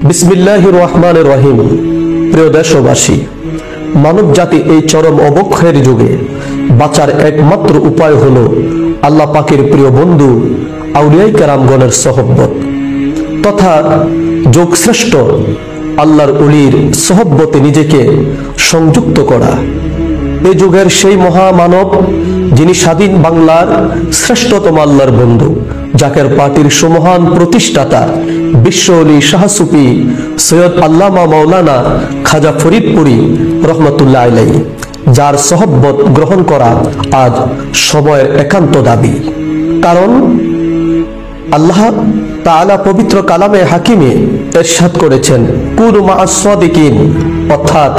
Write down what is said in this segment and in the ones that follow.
বিসমিল্লাহির রহমানির রহিম। প্রিয় দেশবাসী, মানব জাতি এই চরম অবক্ষয়ের যুগে বাঁচার একমাত্র উপায় হলো আল্লাহ পাকের প্রিয় বন্ধু আউলিয়া কেরামগণের সহবত তথা যোগশ্রেষ্ঠ আল্লাহর ওলির সহবতে নিজেকে সংযুক্ত করা। এই যুগের সেই মহামানব যিনি স্বাধীন বাংলার শ্রেষ্ঠতম আল্লাহর বন্ধু, জাকের পার্টির সুমহান প্রতিষ্ঠাতা বিশ্ব ওলি শাহ সুফি সৈয়দ আল্লামা মাওলানা খাজা ফরিদপুরি রহমতুল্লাহ আলাইহি, যার সহবত গ্রহণ করা আজ সময়ের একান্ত দাবি। কারণ আল্লাহ তাআলা পবিত্র কালামে হাকিমে ইরশাদ করেছেন, কুনু মা'আস সাদিকিন, অর্থাৎ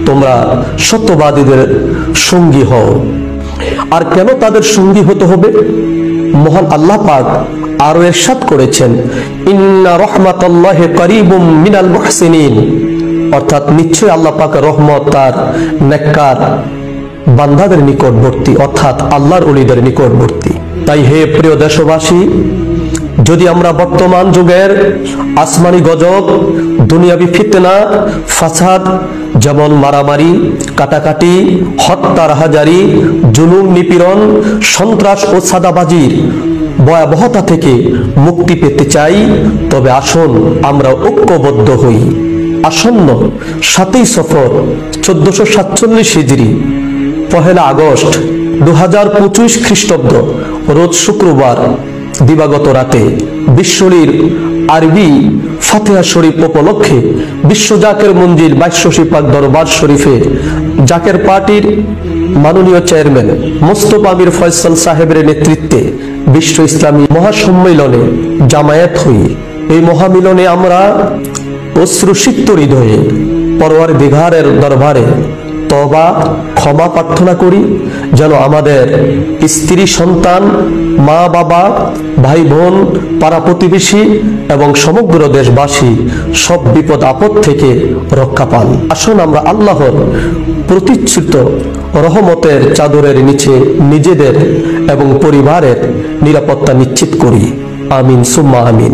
তোমরা সত্যবাদীদের সঙ্গী হও। আর কেন তাদের সঙ্গী হতে হবে? মহান আল্লাহ পাক আরো ইরশাদ করেছেন, ইন্না রাহমাতাল্লাহি করিবুম মিনাল মুহসিনিন, অর্থাৎ নিশ্চয় আল্লাহ পাকের রহমত তার নেককার বান্দাদের নিকটবর্তী, অর্থাৎ আল্লাহর ওলিদের নিকটবর্তী। তাই হে প্রিয় দেশবাসী, যদি আমরা বর্তমান যুগের আসমানি গজব, দুনিয়াবি ফিতনা, ফাসাদ, যেমন মারামারি, কাটাকাটি, হত্যা, রাহাজারি, জুলুম, নিপীড়ন, সন্ত্রাস ও সাদাবাজির ভয়াবহতা থেকে মুক্তি পেতে চাই, তবে আসুন আমরা ঐক্যবদ্ধ হই। আসন্ন 7ই সফর 1447 হিজরি, 1 আগস্ট 2025 খ্রিস্টাব্দ, রোজ শুক্রবার দিবাগত রাতে বিশ্বলীর আরবি ফাতিহা শরীফ উপলক্ষে বিশ্ব জাকের মঞ্জিল 22 পাক দরবার শরীফে জাকের পার্টির মাননীয় চেয়ারম্যান মোস্তফা আমির ফয়সাল সাহেবের নেতৃত্বে বিশ্ব ইসলামী মহাসম্মেলনে জামায়াত হই। এই মহামিলনে আমরা অশ্রুসিক্ত হৃদয়ে পরওয়ারদিগারের দরবারে তওবা ক্ষমা প্রার্থনা করি, যেন আমাদের স্ত্রী, সন্তান, মা বাবা, ভাই বোন, পাড়া প্রতিবেশী এবং সমগ্র দেশবাসী সব বিপদ আপদ থেকে রক্ষা পান। আসুন আমরা আল্লাহর প্রতিষ্ঠিত রহমতের চাদরের নিচে নিজেদের এবং পরিবারের নিরাপত্তা নিশ্চিত করি। আমিন সুম্মা আমিন।